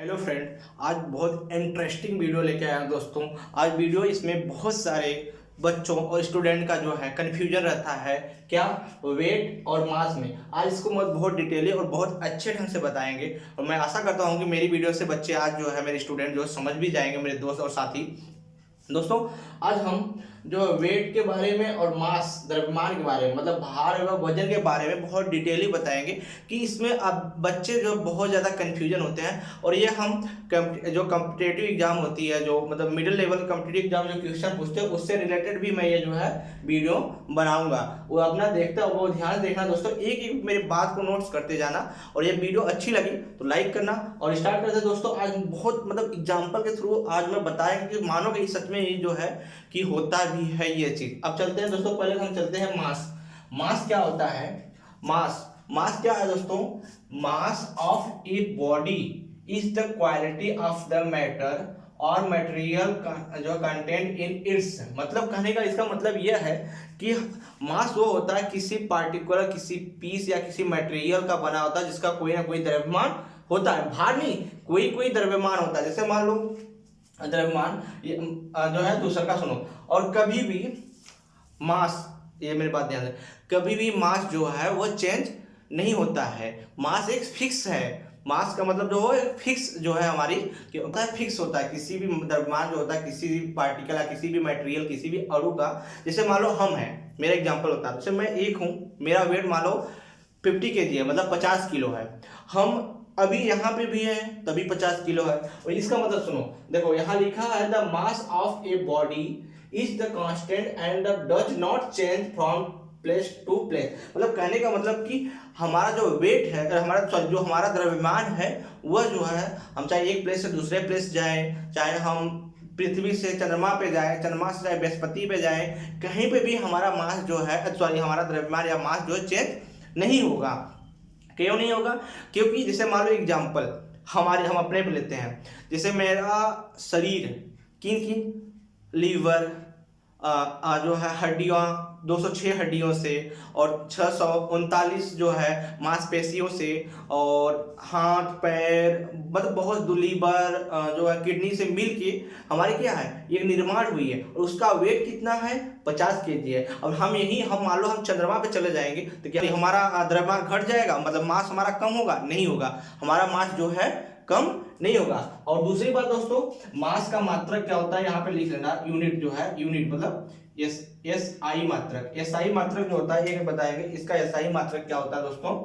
Hello friend, आज बहुत interesting video लेके आया हूं दोस्तों। आज वीडियो इसमें बहुत सारे बच्चों और स्टूडेंट का जो है कन्फ्यूजन रहता है क्या वेट और मास में। आज इसको मैं बहुत डिटेली और बहुत अच्छे ढंग से बताएंगे और मैं आशा करता हूं कि मेरी वीडियो से बच्चे आज जो है मेरे स्टूडेंट जो समझ भी जाएंगे, मेरे दोस्त और साथी। दोस्तों, आज हम जो वेट के बारे में और मास द्रव्यमान के बारे में मतलब भार व वजन के बारे में बहुत डिटेली बताएंगे कि इसमें अब बच्चे जो बहुत ज़्यादा कन्फ्यूजन होते हैं। और ये हम जो कम्पिटेटिव एग्जाम होती है, जो मतलब मिडिल लेवल कम्पिटेटिव एग्जाम जो क्वेश्चन पूछते हैं उससे रिलेटेड भी मैं ये जो है वीडियो बनाऊंगा। वो अपना देखता वो ध्यान देखना दोस्तों, एक एक मेरी बात को नोट्स करते जाना। और ये वीडियो अच्छी लगी तो लाइक करना और स्टार्ट करते हैं दोस्तों। आज बहुत मतलब एग्जाम्पल के थ्रू आज मैं बताएंगे कि मानो कि सच में ये जो है कि होता भी है ये चीज। अब चलते हैं दोस्तों, पहले हम चलते हैं मास। मास क्या होता है? मास मास क्या है दोस्तों? मास of a body is the quality of the matter और मटेरियल जो कंटेंट इन इट्स। मतलब कहने का इसका मतलब यह है कि मास वो होता है किसी पार्टिकुलर किसी पीस या किसी मटेरियल का बना होता है जिसका कोई ना कोई द्रव्यमान होता है। भार नहीं, कोई कोई द्रव्यमान होता है। जैसे मान लो द्रव्यमान जो है दूसरा का सुनो। और कभी भी मास, ये मेरी बात ध्यान दें, कभी भी मास जो है वो चेंज नहीं होता है। मास एक फिक्स है। मास का मतलब जो है फिक्स जो है हमारी कि होता है, फिक्स होता है। किसी भी द्रव्यमान जो होता है किसी भी पार्टिकल या किसी भी मटेरियल किसी भी अणु का, जैसे मान लो हम हैं, मेरा एग्जांपल होता है। जैसे मैं एक हूँ, मेरा वेट मान लो 50 kg है, मतलब 50 किलो है। हम अभी यहाँ पे भी है तभी 50 किलो है। और इसका मतलब सुनो, देखो यहाँ लिखा है the mass of a body is the constant and does not change from place to place. मतलब कहने का मतलब कि हमारा जो वेट है, हमारा जो हमारा द्रव्यमान है वह जो है, हम चाहे एक प्लेस से दूसरे प्लेस जाएं, चाहे हम पृथ्वी से चंद्रमा पे जाए, चंद्रमा से चाहे बृहस्पति पे जाए, कहीं पे भी हमारा मास जो है सॉरी हमारा द्रव्यमान या मास जो है चेंज नहीं होगा। क्यों नहीं होगा? क्योंकि जैसे मान लो एग्जाम्पल हमारे हम अपने पे लेते हैं। जैसे मेरा शरीर किन किन लीवर जो है हड्डियाँ 206 हड्डियों से और 639 जो है मांसपेशियों से, और हाथ पैर मतलब बहुत लीवर जो है किडनी से मिल के हमारी क्या है ये निर्माण हुई है। और उसका वेट कितना है? 50 kg है। अब हम मान लो हम चंद्रमा पे चले जाएंगे तो क्या हमारा द्रव्यमान घट जाएगा? मतलब मास हमारा कम होगा? नहीं होगा, हमारा मास जो है कम नहीं होगा। और दूसरी बात दोस्तों, मास का मात्रक क्या होता है यहाँ पे लिख लेना। यूनिट जो है, यूनिट मतलब एस आई मात्रक। एस आई मात्रक जो होता है ये बताएंगे। इसका एस आई मात्रक क्या होता है दोस्तों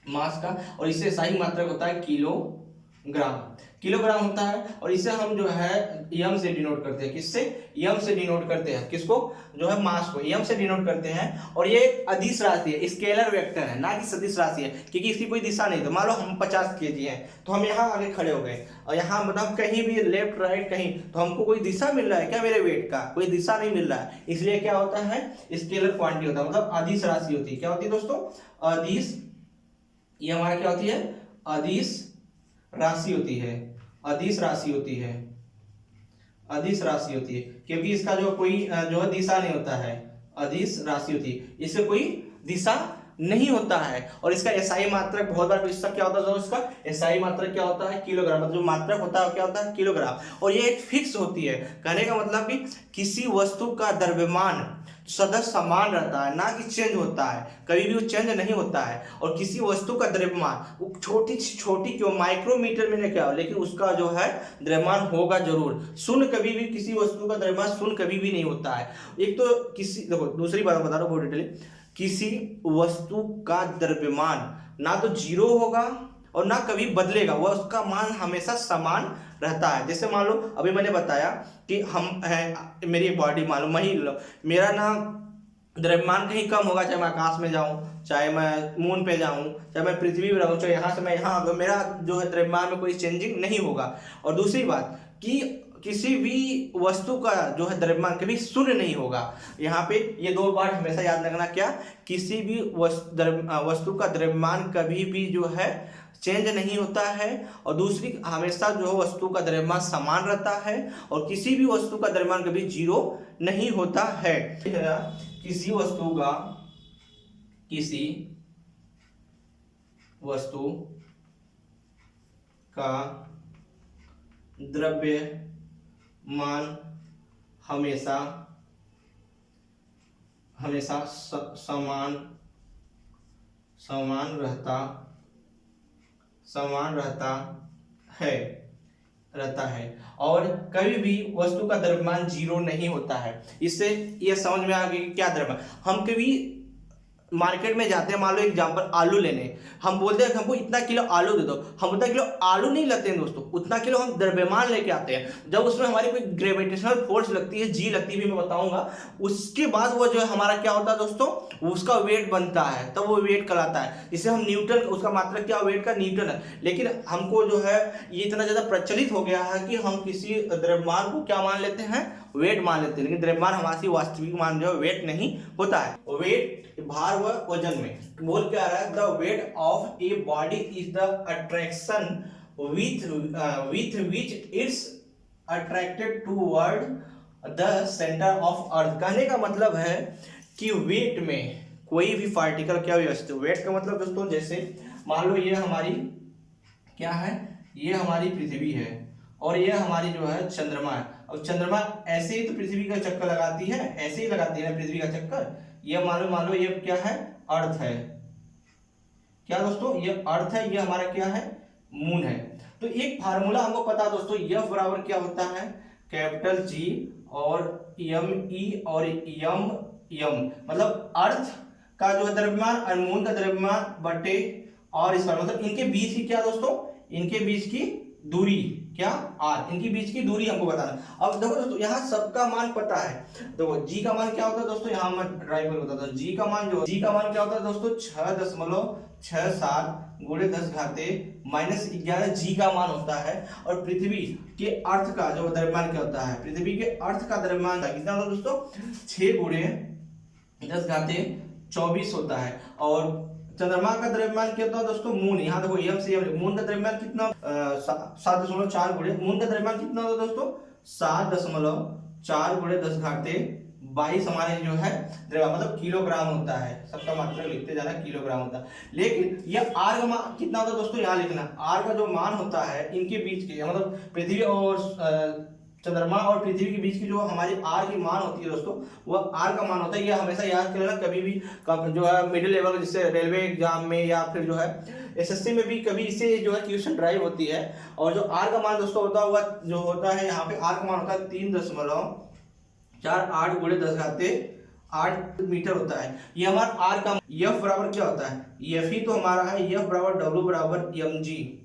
मास का, और इससे एस आई मात्रक होता है किलोग्राम। किलोग्राम होता है। और इसे हम जो है एम से डिनोट करते हैं। किससे? एम से डिनोट करते हैं। किसको? जो है मास को एम से डिनोट करते हैं। और ये एक अदिश राशि है, स्केलर वेक्टर है, ना कि सदिश राशि है, क्योंकि इसकी कोई दिशा नहीं। तो मान लो हम 50 kg हैं तो हम यहाँ आगे खड़े हो गए और यहाँ मतलब कहीं भी लेफ्ट राइट कहीं, तो हमको कोई दिशा मिल रहा है क्या? मेरे वेट का कोई दिशा नहीं मिल रहा है। इसलिए क्या होता है स्केलर क्वांटिटी होता है, मतलब अदिश राशि होती है। क्या होती है दोस्तों? अदिश। ये हमारा क्या होती है? अदिश राशि होती है। अदिश राशि होती है। अदिश राशि होती है क्योंकि इसका जो कोई जो है दिशा नहीं होता है। अदिश राशि होती है, इससे कोई दिशा नहीं होता है। और इसका एसआई मात्रक बहुत बार इसका क्या होता है? इसका एसआई मात्रक क्या होता है? किलोग्राम। मतलब जो मात्रक होता है क्या होता है? किलोग्राम। और ये एक फिक्स होती है। कहने का मतलब कि किसी वस्तु का द्रव्यमान सदा समान रहता है, ना कि चेंज होता है। कभी भी वो चेंज नहीं होता है। और किसी वस्तु का द्रव्यमान छोटी छोटी क्यों माइक्रोमीटर में नहीं क्या, लेकिन उसका जो है द्रव्यमान होगा जरूर। शून्य कभी भी किसी वस्तु का द्रव्यमान शून्य कभी भी नहीं होता है। एक तो किसी देखो दूसरी बात बता रहा हूँ बहुत डिटेल, किसी वस्तु का द्रव्यमान ना तो जीरो होगा और ना कभी बदलेगा, वह उसका मान हमेशा समान रहता है। जैसे मान लो अभी मैंने बताया कि हम हैं, मेरी बॉडी मान लो मही लो, मेरा ना द्रव्यमान कहीं कम होगा, चाहे मैं आकाश में जाऊं, चाहे मैं मून पे जाऊं, चाहे मैं पृथ्वी पे रहूं, चाहे यहाँ से मैं यहाँ, अगर मेरा जो है द्रव्यमान में कोई चेंजिंग नहीं होगा। और दूसरी बात कि किसी भी वस्तु का जो है द्रव्यमान कभी शून्य नहीं होगा। यहाँ पे ये दो बात हमेशा याद रखना, क्या? किसी भी वस्तु का द्रव्यमान कभी भी जो है चेंज नहीं होता है। और दूसरी, हमेशा जो वस्तु का द्रव्यमान समान रहता है। और किसी भी वस्तु का द्रव्यमान कभी जीरो नहीं होता है। किसी वस्तु का द्रव्यमान हमेशा समान रहता है और कभी भी वस्तु का द्रव्यमान जीरो नहीं होता है। इससे ये समझ में आ गया कि क्या द्रव्यमान। हम कभी मार्केट में जाते हैं, मान लो एग्जाम्पल आलू लेने, हम बोलते हैं कि हमको इतना किलो आलू दे दो, हम उतना किलो आलू नहीं लेते हैं दोस्तों, उतना किलो हम द्रव्यमान लेके आते हैं। जब उसमें हमारी कोई ग्रेविटेशनल फोर्स लगती है, जी लगती है, मैं बताऊंगा, उसके बाद वो जो है हमारा क्या होता है दोस्तों, उसका वेट बनता है, तब वो वेट कहलाता है। इसे हम न्यूटन, उसका मात्रक क्या वेट का न्यूटन है। लेकिन हमको जो है ये इतना ज्यादा प्रचलित हो गया है कि हम किसी द्रव्यमान को क्या मान लेते हैं, वेट मान लेते हैं। लेकिन द्रव्यमान हमारी वास्तविक मान जो है वेट नहीं होता है। वेट भार व वजन में बोल क्या रहा है, the weight of a body is the attraction with which it's attracted toward the centre of earth. कहने का मतलब है कि वेट में कोई भी पार्टिकल क्या व्यवस्थित, वेट का मतलब दोस्तों जैसे मान लो ये हमारी क्या है, ये हमारी पृथ्वी है और ये हमारी जो है चंद्रमा है। अब चंद्रमा ऐसे ही तो पृथ्वी का चक्कर लगाती है, ऐसे ही लगाती है ना पृथ्वी का चक्कर। ये मान लो ये क्या है, अर्थ है, क्या दोस्तों, ये अर्थ है, ये हमारा क्या है, मून है। तो एक फार्मूला हमको पता है दोस्तों, F बराबर क्या होता है, कैपिटल G और एम ई और यम मतलब अर्थ का जो है द्रव्यमान और मून का द्रव्यमान बटे और इस पर मतलब इनके बीच की क्या दोस्तों, इनके बीच की दूरी क्या, आर, इनके बीच की दूरी हमको बताना। अब देखो दोस्तों यहाँ सबका मान पता है। देखो जी का मान क्या होता है दोस्तों, यहाँ मैं ड्राइव कर बताता हूँ। जी का मान क्या होता है दोस्तों, 6.67 गुणे 10 घाते -11 जी का मान होता है। और पृथ्वी के अर्थ का जो द्रव्यमान क्या होता है, पृथ्वी के अर्थ का द्रव्यमान कितना होता है दोस्तों, 6 गुणे 10 घाते 24 होता है। और चंद्रमा का द्रव्यमान क्या होता है दोस्तों, मून, यहाँ देखो एम से मून का द्रव्यमान कितना 7.4 गुणे, मून का द्रव्यमान कितना होता है दोस्तों, 7.4 गुणे 10 घाते 22 हमारे जो है द्रव्यमान मतलब किलोग्राम होता है। सबका मात्रा लिखते जाना, किलोग्राम होता है। लेकिन ये आर का मान कितना होता है दोस्तों, यहाँ लिखना, आर का जो मान होता है इनके बीच के मतलब पृथ्वी और चंद्रमा और पृथ्वी के बीच की जो हमारी आर की मान होती है दोस्तों, वह आर का मान होता है। ये हमेशा याद कर लेना, कभी भी जो है मिडिल लेवल जैसे रेलवे एग्जाम में या फिर जो है एसएससी में भी कभी इससे जो है क्वेश्चन ड्राइव होती है। और जो आर का मान दोस्तों होता हुआ जो होता है, यहाँ पे आर का मान होता है 3.48 गुणे 10 घाते 8 मीटर होता है। ये हमारा आर का एफ बराबर क्या होता है, एफ ही तो हमारा है, एफ बराबर डब्ल्यू बराबर एम जी।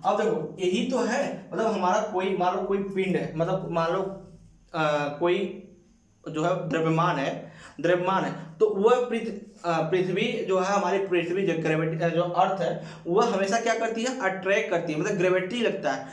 अब देखो यही तो है, मतलब हमारा कोई मान लो कोई पिंड है, मतलब मान लो कोई जो है द्रव्यमान है तो वह पृथ्वी जो है हमारी पृथ्वी जो ग्रेविटी जो अर्थ है वह हमेशा क्या करती है, अट्रैक्ट करती है, मतलब ग्रेविटी लगता है।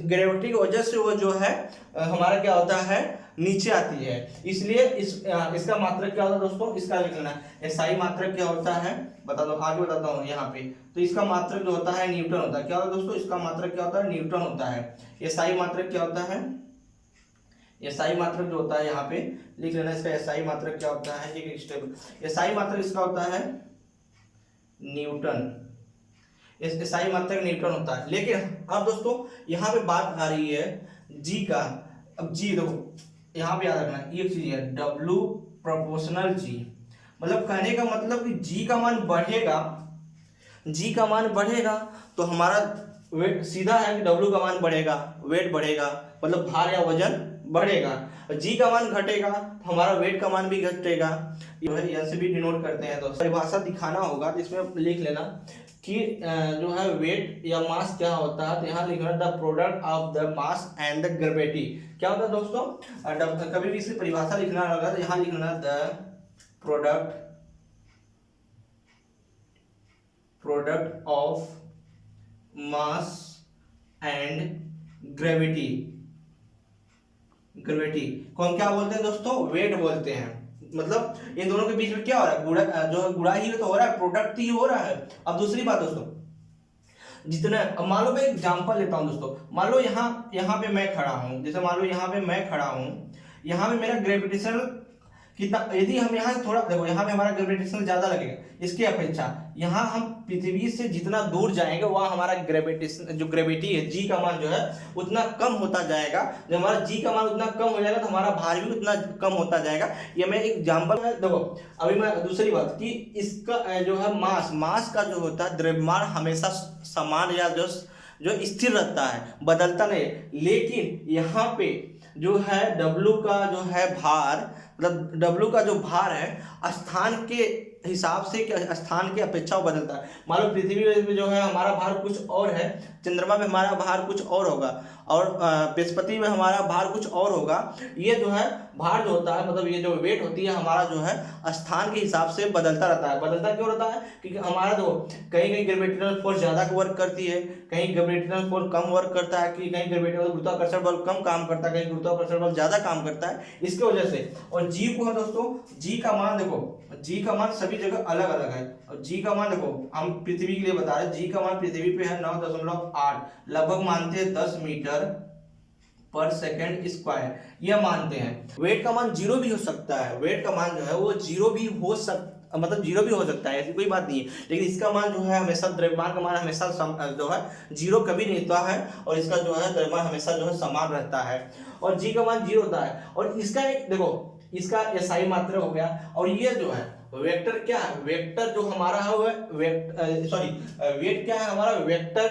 ग्रेविटी की वजह से वो जो है हमारा क्या होता है, नीचे आती है। इसलिए इसका मात्रक क्या होता है दोस्तों, इसका लिख लेना, एसआई मात्रक क्या होता है बता दो, आगे बताता हूँ यहाँ पे। तो इसका मात्रक जो होता है न्यूटन होता है। क्या होता है दोस्तों, इसका मात्रक क्या होता है, न्यूटन होता है। एसआई मात्रक क्या होता है, एसआई मात्रक जो होता है यहाँ पे लिख लेना, इसका एसआई मात्रक क्या होता है, एक स्टेप। एसआई मात्रक इसका होता है न्यूटन, एसआई मात्रक न्यूटन होता है। लेकिन अब दोस्तों यहाँ पे बात आ रही है जी का। अब जी देखो यहाँ पे याद रखना एक चीज है, W प्रोपोर्शनल जी, मतलब कहने का मतलब कि जी का मान बढ़ेगा, जी का मान बढ़ेगा तो हमारा वेट सीधा है कि W का मान बढ़ेगा, वेट बढ़ेगा, मतलब भार या वजन बढ़ेगा। जी का मान घटेगा तो हमारा वेट का मान भी घटेगा। ये से भी डिनोट करते हैं। तो परिभाषा दिखाना होगा तो इसमें लिख लेना कि जो है वेट या मास क्या होता है, तो यहाँ लिखना the product of the mass and the gravity. क्या होता है दोस्तों, कभी भी इसकी परिभाषा लिखना होगा तो यहाँ लिखना the product of mass and gravity को हम क्या बोलते हैं दोस्तों, वेट बोलते हैं। मतलब इन दोनों के बीच में क्या हो रहा है, गुणा ही तो हो रहा है, प्रोडक्ट ही हो रहा है। अब दूसरी बात दोस्तों, जितना अब मान लो मैं एग्जांपल लेता हूं दोस्तों, मान लो यहाँ पे मैं खड़ा हूं, जैसे मान लो यहाँ पे मैं खड़ा हूं, यहाँ पे मेरा ग्रेविटेशनल कितना, यदि हम यहाँ से थोड़ा देखो, यहाँ पे हमारा ग्रेविटेशन ज्यादा लगेगा इसके अपेक्षा, यहाँ हम पृथ्वी से जितना दूर जाएंगे वहाँ हमारा ग्रेविटेशन जो ग्रेविटी है जी का मान जो है उतना कम होता जाएगा। जब हमारा जी का मान उतना कम हो जाएगा तो हमारा भार भी उतना कम होता जाएगा। ये मैं एग्जाम्पल है। देखो अभी मैं दूसरी बात कि इसका जो है मास का जो होता है द्रव्यमान हमेशा समान या जो स्थिर रहता है, बदलता नहीं। लेकिन यहाँ पे जो है W का जो है भार, मतलब W का जो भार है स्थान के हिसाब से, स्थान की अपेक्षा वो बदलता है। मान लो पृथ्वी में जो है हमारा भार कुछ और है, चंद्रमा में हमारा भार कुछ और होगा, और बृहस्पति में हमारा भार कुछ और होगा। ये जो है भार जो होता है, मतलब ये जो वेट होती है हमारा जो है स्थान के हिसाब से बदलता रहता है। बदलता क्यों रहता है? क्योंकि हमारा जो कहीं कहीं ग्रेविटेशनल फोर्स ज़्यादा वर्क करती है, कहीं ग्रेविटेशनल फोर्स कम वर्क करता है, कि कहीं ग्रेविटेशनल गुरुत्वाकर्षण बल कम काम करता है, कहीं गुरुत्वाकर्षण बल ज़्यादा काम करता है, इसकी वजह से। और जी को है दोस्तों, जी का मान देखो, जी का मान सभी जगह अलग अलग है। और जी का मान देखो हम पृथ्वी के लिए बता रहे हैं, जी का मान पृथ्वी पे है 9.8, लगभग मानते हैं 10 मीटर पर सेकेंड स्क्वायर, यह मानते हैं। वेट का मान जीरो भी हो सकता है, वेट का मान जो है वो जीरो भी हो सकता, मतलब जीरो भी हो सकता है, ऐसी कोई बात नहीं है। लेकिन इसका मान जो है हमेशा, द्रव्यमान का मान हमेशा जो है जीरो कभी नहीं होता है, और इसका जो है द्रव्यमान हमेशा जो है समान रहता है, और जी का मान जीरो होता है। और इसका एक देखो, इसका SI मात्रा हो गया, और ये जो है वेक्टर क्या है, वेक्टर जो हमारा है वो वेट क्या है हमारा, वेक्टर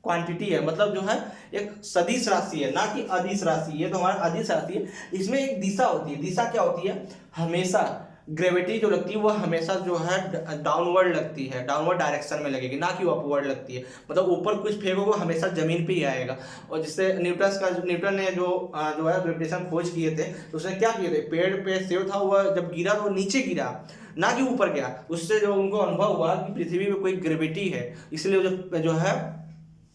क्वांटिटी है, मतलब जो है एक सदिश राशि है, ना कि अदिश राशि है। तो हमारा अदिश राशि है, इसमें एक दिशा होती है। दिशा क्या होती है? हमेशा ग्रेविटी जो लगती है वो हमेशा जो है डाउनवर्ड लगती है, डाउनवर्ड डायरेक्शन में लगेगी, ना कि अपवर्ड लगती है। मतलब ऊपर कुछ फेंकोगे हमेशा जमीन पे ही आएगा। और जिससे न्यूटन ने जो है ग्रेविटेशन खोज किए थे, तो उसने क्या किए थे, पेड़ पे सेब था, वह जब गिरा तो नीचे गिरा, ना कि ऊपर गया। उससे जो उनको अनुभव हुआ कि पृथ्वी में कोई ग्रेविटी है, इसलिए जो है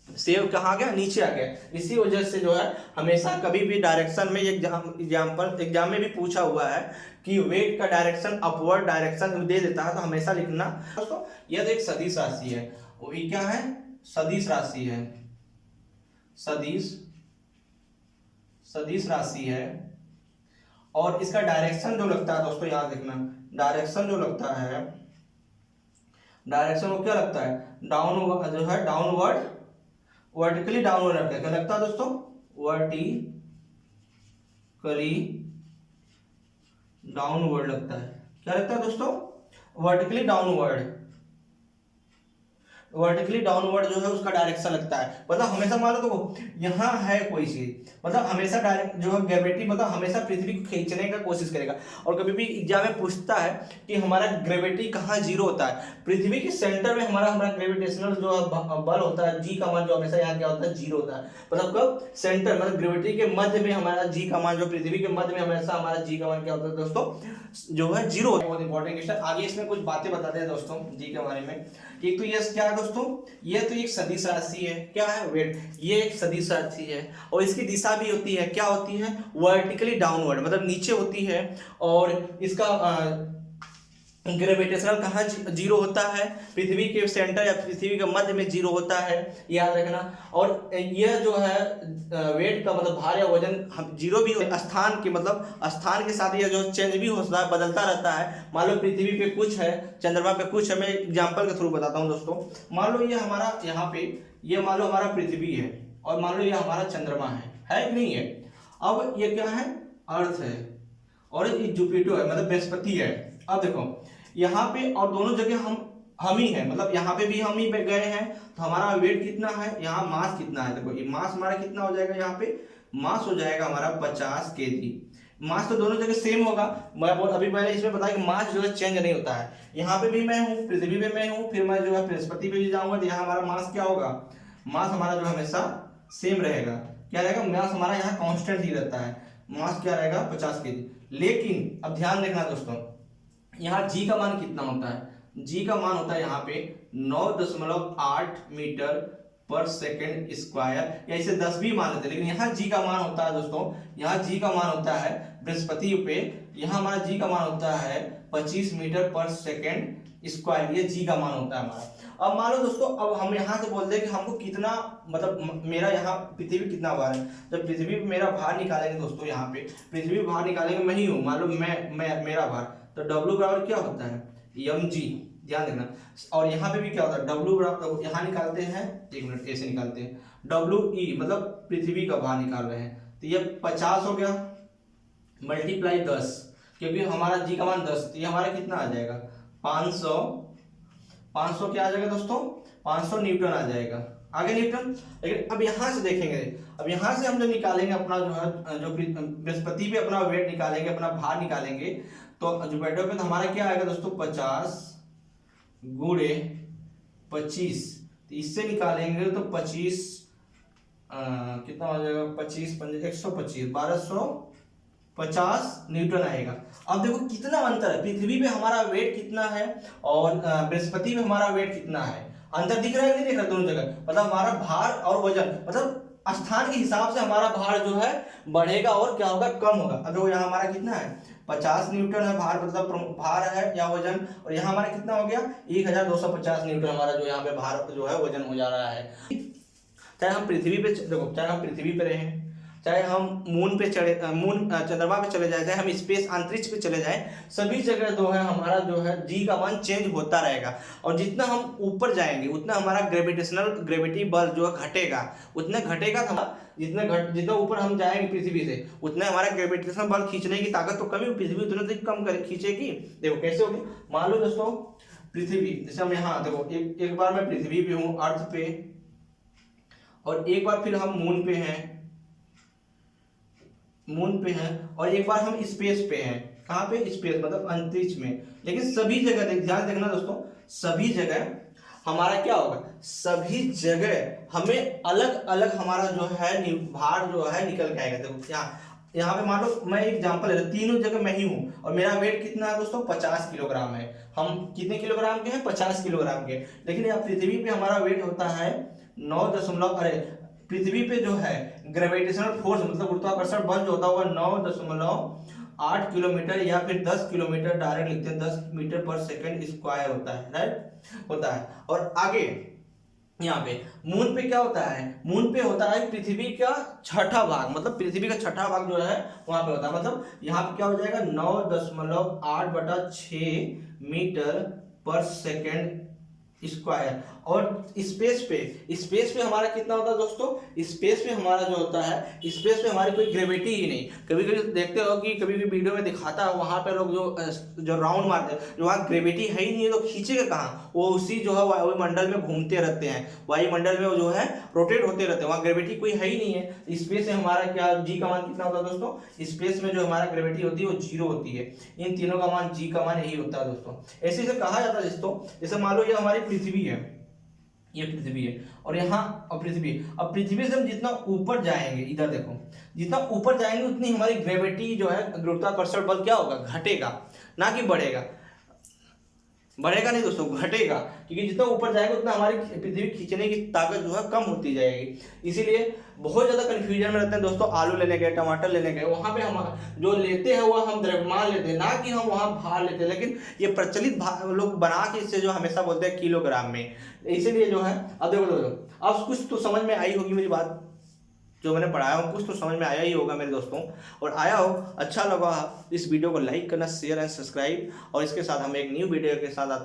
सेब कहाँ गया, नीचे आ गया। इसी वजह से जो है हमेशा कभी भी डायरेक्शन में, एग्जाम में भी पूछा हुआ है कि वेट का डायरेक्शन अपवर्ड डायरेक्शन दे देता है, तो हमेशा लिखना दोस्तों यह तो एक सदिश राशि है। वो ये क्या है? सदिश राशि है, सदिश राशि है। और इसका डायरेक्शन जो लगता है दोस्तों, याद रखना, डायरेक्शन जो लगता है, डायरेक्शन वो क्या लगता है, डाउनवर्ड, वर्टिकली डाउनवर्ड लगता है। क्या लगता है दोस्तों? वर्टिकली डाउनवर्ड लगता है। क्या लगता है दोस्तों? वर्टिकली डाउनवर्ड, वर्टिकली डाउनवर्ड जो है उसका डायरेक्शन लगता है। मतलब हमेशा मान लो देखो यहाँ है कोई चीज, मतलब हमेशा डायरेक्ट जो है ग्रेविटी, मतलब हमेशा पृथ्वी को खींचने का कोशिश करेगा। और कभी भी एग्जाम में पूछता है कि हमारा ग्रेविटी कहाँ जीरो होता है, पृथ्वी के सेंटर में हमारा ग्रेविटेशनल जो बल होता है, जी का मान जो हमेशा यहाँ क्या होता है, जीरो होता है। मतलब कब? सेंटर, मतलब ग्रेविटी के मध्य में हमारा जी का मान, जो पृथ्वी के मध्य में हमेशा हमारा जी का मान क्या होता है दोस्तों, जो है जीरो। बहुत इंपॉर्टेंट क्वेश्चन। आगे इसमें कुछ बातें बताते हैं दोस्तों जी के बारे में। एक तो ये क्या है दोस्तों, ये तो एक सदिश राशि है। क्या है? वेट। ये एक सदिश राशि है, और इसकी दिशा भी होती है, क्या होती है, वर्टिकली डाउनवर्ड, मतलब नीचे होती है। और इसका ग्रेविटेशनल कहाँ जीरो होता है, पृथ्वी के सेंटर या पृथ्वी के मध्य में जीरो होता है, याद रखना। और यह जो है वेट का मतलब भार या वजन जीरो भी स्थान के, मतलब स्थान के साथ यह जो चेंज भी होता है, बदलता रहता है। मान लो पृथ्वी पे कुछ है, चंद्रमा पे कुछ है। मैं एग्जाम्पल के थ्रू बताता हूँ दोस्तों। मान लो ये हमारा यहाँ पे, ये मान लो हमारा पृथ्वी है, और मान लो ये हमारा चंद्रमा है कि नहीं है। अब ये क्या है, अर्थ है, और ये जुपिटर है, मतलब बृहस्पति है। अब देखो यहाँ पे और दोनों जगह हम ही हैं, मतलब यहाँ पे भी हम ही गए हैं, तो हमारा वेट कितना है, यहाँ मास कितना है। देखो ये मास हमारा कितना हो जाएगा, यहाँ पे मास हो जाएगा हमारा 50 kg। मास तो दोनों जगह सेम होगा। अभी मैंने इसमें बताया कि मास जो है चेंज नहीं होता है। यहाँ पे भी मैं हूँ, पृथ्वी पे मैं हूँ, फिर मैं जो है बृहस्पति पे भी जाऊंगा, तो यहाँ हमारा मास क्या होगा, मास हमारा जो हमेशा सेम रहेगा। क्या रहेगा, मास हमारा यहाँ कॉन्स्टेंट ही रहता है। मास क्या रहेगा, 50 kg। लेकिन अब ध्यान देखना दोस्तों, यहाँ जी का मान कितना होता है, जी का मान होता है यहाँ पे 9.8 मीटर पर सेकेंड स्क्वायर, या इसे 10 भी मान लेते हैं। लेकिन यहाँ जी का मान होता है दोस्तों, यहाँ जी का मान होता है बृहस्पति पे, यहाँ हमारा जी का मान होता है 25 मीटर पर सेकेंड स्क्वायर, ये जी का मान होता है हमारा। अब मान लो दोस्तों, अब हम यहाँ से बोलते हैं कि हमको कितना, मतलब मेरा यहाँ पृथ्वी कितना भार है। जब पृथ्वी पे मेरा भार निकालेंगे दोस्तों, यहाँ पे पृथ्वी पे भार निकालेंगे, मैं ही हूँ, मान लो मैं मेरा भार, तो डब्ल्यू बराबर क्या होता है, एम जी, ध्यान देना। और यहाँ पे भी क्या होता है, डब्ल्यू बराबर, यहाँ निकालते हैं, एक मिनट ऐसे निकालते हैं, डब्ल्यू ई मतलब पृथ्वी का भार निकाल रहे हैं, तो ये 50 हो गया मल्टीप्लाई 10, क्योंकि हमारा जी का मान 10, तो ये हमारा कितना आ जाएगा 500 क्या आ जाएगा दोस्तों, 500 न्यूटन आ जाएगा। आगे न्यूटन। लेकिन अब यहाँ से देखेंगे, अब यहाँ से हम जो निकालेंगे अपना जो है, जो बृहस्पति पे अपना वेट निकालेंगे, अपना भार निकालेंगे, तो जुपिटर पे तो हमारा क्या आएगा दोस्तों 50 गुणे 25, तो इससे निकालेंगे तो 25 कितना हो जाएगा, 25 125 1250 न्यूटन आएगा। अब देखो कितना अंतर है, पृथ्वी पे हमारा वेट कितना है और बृहस्पति पे हमारा वेट कितना है, अंतर दिख रहा है नहीं दिख रहा दोनों जगह, मतलब हमारा भार और वजन, मतलब स्थान के हिसाब से हमारा भार जो है बढ़ेगा और क्या होगा, कम होगा। अब देखो यहाँ हमारा कितना है 50 न्यूटन है भार, मतलब भार है या वजन, और यहाँ हमारा कितना हो गया 1250 न्यूटन हमारा जो यहाँ पे भार जो है वजन हो जा रहा है। चाहे हम पृथ्वी पे देखो, चाहे हम पृथ्वी पे रहें, चाहे हम मून पे चढ़े, चंद्रमा पे चले जाए, चाहे हम स्पेस अंतरिक्ष पे चले जाएं, सभी जगह जो है हमारा जो है जी का मान चेंज होता रहेगा। और जितना हम ऊपर जाएंगे उतना हमारा ग्रेविटी बल जो है घटेगा, उतना घटेगा था, जितना ऊपर हम जाएंगे पृथ्वी से, उतना हमारा ग्रेविटेशनल बल खींचने की ताकत तो कमी, पृथ्वी उतना तक कम करे खींचेगी। देखो कैसे होगी, मान लो दोस्तों पृथ्वी, जैसे हम यहाँ देखो एक बार मैं पृथ्वी पे हूँ, अर्थ पे, और एक बार फिर हम मून पे हैं, और एक बार हम स्पेस पे हैं। कहाँ पे, स्पेस मतलब अंतरिक्ष में। लेकिन सभी जगह ध्यान देखना दोस्तों, सभी जगह हमारा क्या होगा, सभी जगह हमें अलग अलग हमारा जो है भार जो है निकल के आएगा। देखो यहाँ पे मान लो मैं एग्जांपल ले रहा हूं, तीनों जगह मैं ही हूँ और मेरा वेट कितना है दोस्तों 50 किलोग्राम है। हम कितने किलोग्राम के हैं, 50 किलोग्राम के। लेकिन यहाँ पृथ्वी पे हमारा वेट होता है 9 पृथ्वी पे जो है ग्रेविटेशनल फोर्स मतलब गुरुत्वाकर्षण बल जो होता है वो 9.8 किलोमीटर या फिर 10 किलोमीटर, डायरेक्ट लिखते हैं 10 मीटर पर सेकंड स्क्वायर होता है, राइट होता है। और आगे यहाँ पे मून पे क्या होता है, मून पे होता है पृथ्वी का छठा भाग, मतलब पृथ्वी का छठा भाग जो है वहां पे होता है, मतलब यहाँ पे क्या हो जाएगा 9.8/6 मीटर पर सेकंड स्क्वायर। और स्पेस पे हमारा कितना होता है दोस्तों, स्पेस पे हमारा जो होता है, स्पेस पे हमारी कोई ग्रेविटी ही नहीं। कभी कभी देखते हो कि कभी भी वीडियो में दिखाता है, वहां पे लोग जो राउंड मारते हैं, जो वहाँ ग्रेविटी है ही नहीं है तो खींचेगा कहाँ, वो उसी जो है वायुमंडल में घूमते रहते हैं, वायुमंडल में जो है रोटेट होते रहते हैं, वहाँ ग्रेविटी कोई है ही नहीं है। स्पेस में हमारा क्या जी का मान कितना होता है दोस्तों, स्पेस में जो हमारा ग्रेविटी होती है वो 0 होती है। इन तीनों का मान जी का मान यही होता है दोस्तों। ऐसे से कहा जाता है दोस्तों, जैसे मान लो ये हमारी पृथ्वी है, ये पृथ्वी है और यहाँ अब पृथ्वी से हम जितना ऊपर जाएंगे, इधर देखो, जितना ऊपर जाएंगे उतनी हमारी ग्रेविटी जो है गुरुत्वाकर्षण बल क्या होगा, घटेगा, ना कि बढ़ेगा। बढ़ेगा नहीं दोस्तों, घटेगा, क्योंकि जितना ऊपर जाएगा उतना हमारी पृथ्वी खींचने की ताकत जो है कम होती जाएगी। इसीलिए बहुत ज्यादा कंफ्यूजन में रहते हैं दोस्तों। आलू लेने गए, टमाटर लेने गए, वहां पे हम जो लेते हैं वो हम द्रव्यमान लेते हैं, ना कि हम वहां भार लेते हैं। लेकिन ये प्रचलित लोग बना के इससे जो हमेशा बोलते हैं किलोग्राम में, इसीलिए जो है। अब देखो अब कुछ तो समझ में आई होगी मेरी बात, जो मैंने पढ़ाया हूँ कुछ तो समझ में आया ही होगा मेरे दोस्तों। और आया हो, अच्छा लगा इस वीडियो को लाइक करना, शेयर एंड सब्सक्राइब, और इसके साथ हम एक न्यू वीडियो के साथ आते हैं।